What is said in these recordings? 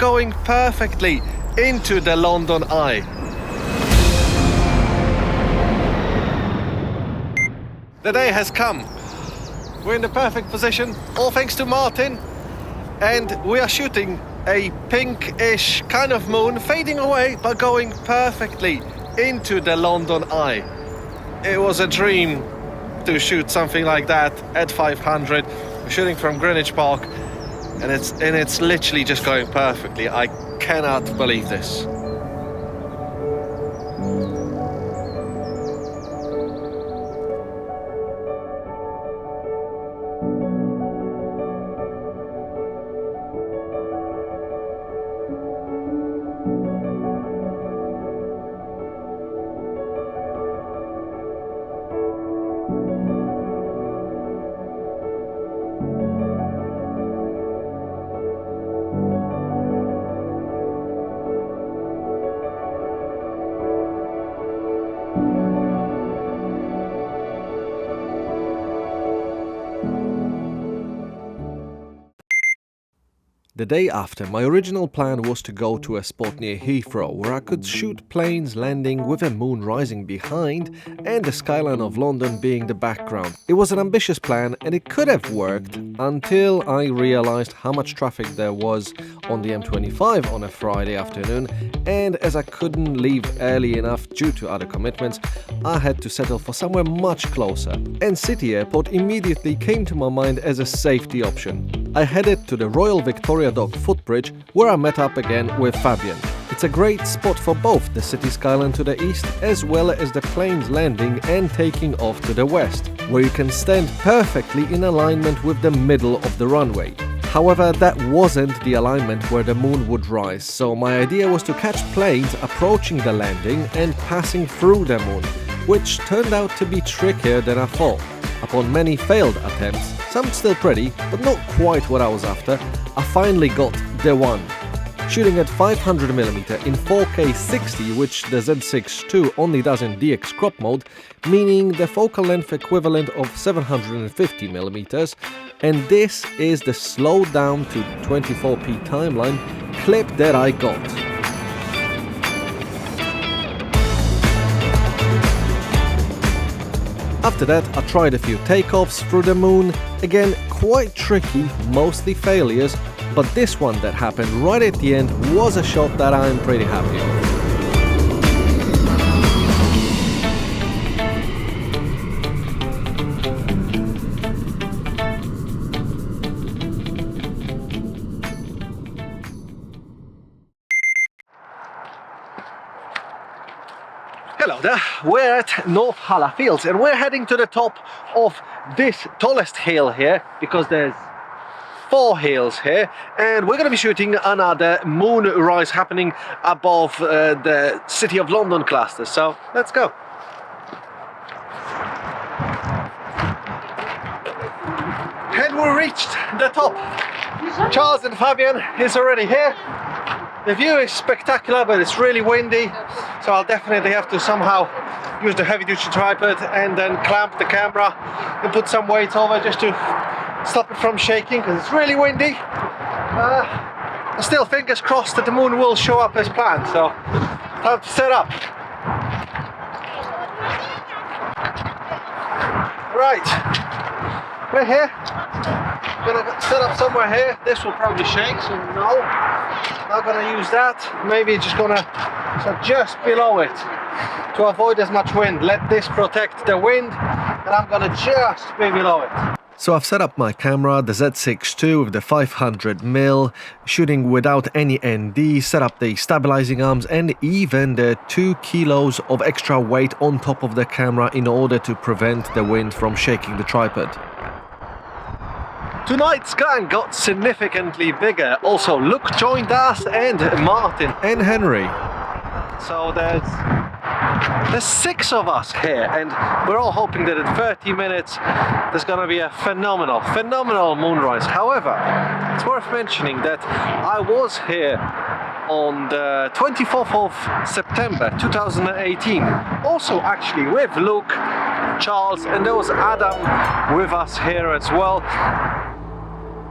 going perfectly into the London Eye. The day has come. We're in the perfect position, all thanks to Martin, and we are shooting a pinkish kind of moon, fading away but going perfectly into the London Eye. It was a dream to shoot something like that at 500. We're shooting from Greenwich Park, and it's literally just going perfectly. I cannot believe this. The day after, my original plan was to go to a spot near Heathrow where I could shoot planes landing with a moon rising behind and the skyline of London being the background. It was an ambitious plan and it could have worked until I realized how much traffic there was on the M25 on a Friday afternoon, and as I couldn't leave early enough due to other commitments, I had to settle for somewhere much closer. And City Airport immediately came to my mind as a safety option. I headed to the Royal Victoria Dock footbridge where I met up again with Fabian. It's a great spot for both the city skyline to the east as well as the planes landing and taking off to the west, where you can stand perfectly in alignment with the middle of the runway. However, that wasn't the alignment where the moon would rise, so my idea was to catch planes approaching the landing and passing through the moon, which turned out to be trickier than I thought. Upon many failed attempts, some still pretty, but not quite what I was after, I finally got the one. Shooting at 500mm in 4K 60, which the Z6 II only does in DX crop mode, meaning the focal length equivalent of 750mm, and this is the slowed down to 24p timeline clip that I got. After that, I tried a few takeoffs through the moon, again quite tricky, mostly failures, but this one that happened right at the end was a shot that I'm pretty happy with. Hello there, we're at Northala Fields and we're heading to the top of this tallest hill here because there's 4 hills here, and we're going to be shooting another moonrise happening above the City of London cluster, so let's go. And we reached the top. Charles and Fabian is already here. The view is spectacular, but it's really windy, so I'll definitely have to somehow use the heavy-duty tripod and then clamp the camera and put some weight over just to stop it from shaking because it's really windy. Still fingers crossed that the moon will show up as planned, so time to set up. Right, we're here. Gonna set up somewhere here. This will probably shake, so no, not gonna use that. Maybe just gonna just below it to avoid as much wind. Let this protect the wind, and I'm gonna just be below it. So I've set up my camera, the Z6 II with the 500mm, shooting without any ND, set up the stabilizing arms and even the 2 kilos of extra weight on top of the camera in order to prevent the wind from shaking the tripod. Tonight's gang got significantly bigger. Also, Luke joined us and Martin and Henry. So there's 6 of us here, and we're all hoping that in 30 minutes there's gonna be a phenomenal moonrise. However, it's worth mentioning that I was here on the 24th of September 2018, also actually with Luke, Charles, and there was Adam with us here as well.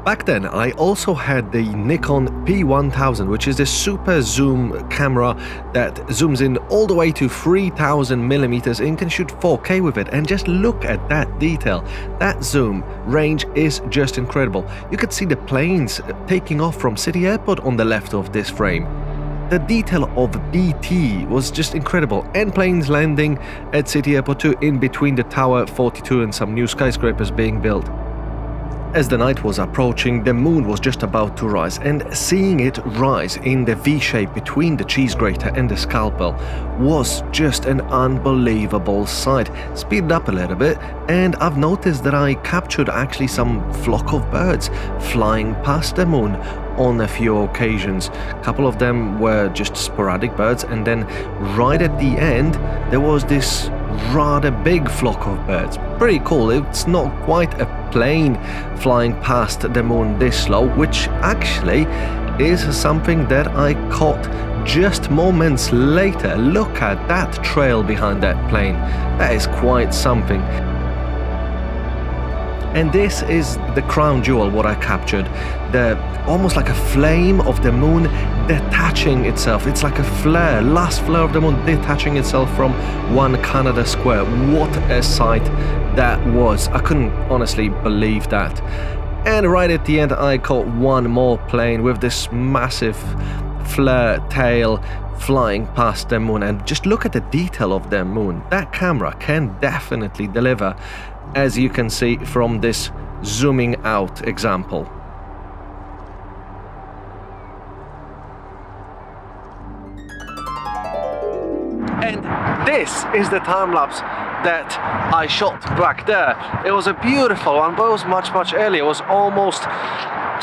Back then, I also had the Nikon P1000, which is a super zoom camera that zooms in all the way to 3000 millimeters and can shoot 4K with it. And just look at that detail. That zoom range is just incredible. You could see the planes taking off from City Airport on the left of this frame. The detail of BT was just incredible, and planes landing at City Airport too, in between the Tower 42 and some new skyscrapers being built. As the night was approaching, the moon was just about to rise, and seeing it rise in the V shape between the cheese grater and the scalpel was just an unbelievable sight. Speeded up a little bit, and I've noticed that I captured actually some flock of birds flying past the moon on a few occasions. A couple of them were just sporadic birds, and then right at the end there was this rather big flock of birds. Pretty cool. It's not quite a plane flying past the moon this slow, which actually is something that I caught just moments later. Look at that trail behind that plane. That is quite something. And this is the crown jewel, what I captured. Almost like a flame of the moon detaching itself. It's like a flare, last flare of the moon detaching itself from one Canada Square. What a sight that was. I couldn't honestly believe that. And right at the end, I caught one more plane with this massive flare tail flying past the moon. And just look at the detail of the moon. That camera can definitely deliver, as you can see from this zooming out example. And this is the time-lapse that I shot back there. It was a beautiful one, but it was much earlier. It was almost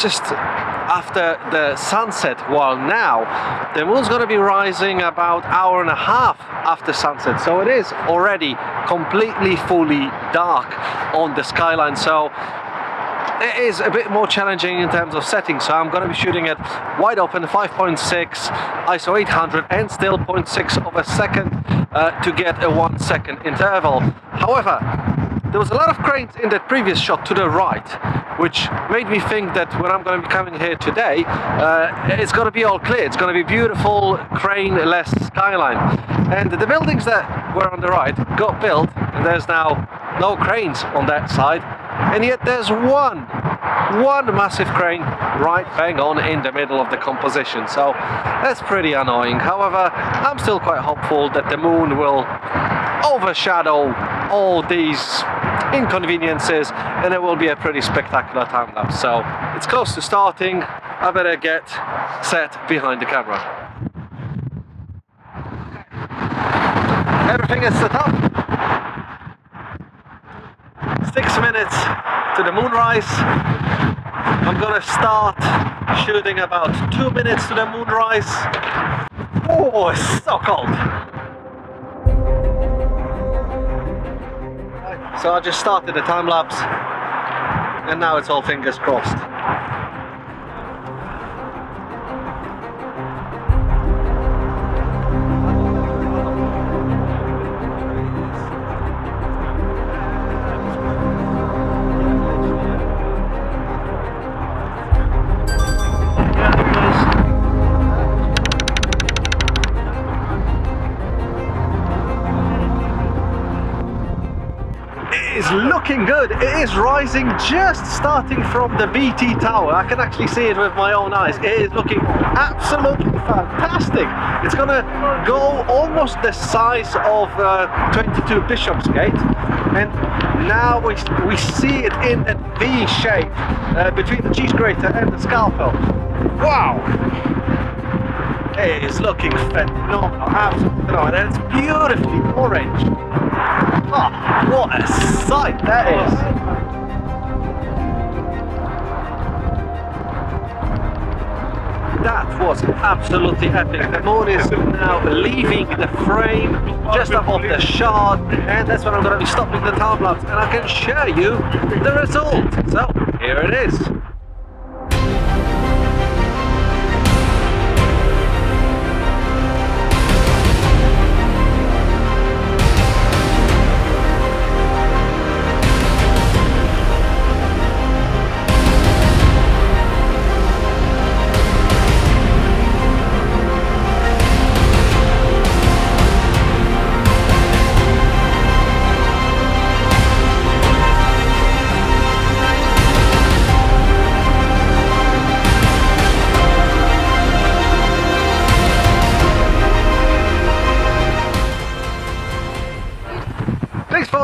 just after the sunset, while now the moon's going to be rising about an hour and a half after sunset, so it is already completely fully dark on the skyline. So it is a bit more challenging in terms of settings, so I'm going to be shooting at wide open 5.6 ISO 800 and still 0.6 of a second to get a 1 second interval. However, there was a lot of cranes in that previous shot to the right, which made me think that when I'm going to be coming here today, it's going to be all clear. It's going to be beautiful crane-less skyline. And the buildings that were on the right got built, and there's now no cranes on that side. And yet there's one massive crane right bang on in the middle of the composition. So that's pretty annoying. However, I'm still quite hopeful that the moon will overshadow all these inconveniences and it will be a pretty spectacular time lapse. So it's close to starting. I better get set behind the camera. Everything is set up. 6 minutes to the moonrise. I'm gonna start shooting about 2 minutes to the moonrise. Oh, it's so cold. So I just started the time lapse and now it's all fingers crossed. Looking good. It is rising, just starting from the BT tower. I can actually see it with my own eyes. It is looking absolutely fantastic. It's gonna go almost the size of 22 Bishopsgate, and now we see it in a V shape between the cheese grater and the scalpel. Wow! It is looking phenomenal, absolutely phenomenal, and it's beautifully orange. Oh, what a sight that is! That was absolutely epic. The moon is now leaving the frame just above the shard, and that's when I'm going to be stopping the time lapse and I can show you the result. So here it is.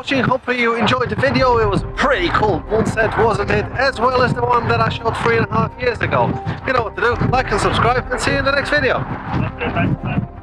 watching. Hopefully you enjoyed the video. It was a pretty cool moonset, wasn't it? As well as the one that I shot 3.5 years ago. You know what to do. Like and subscribe, and see you in the next video. Okay, thanks.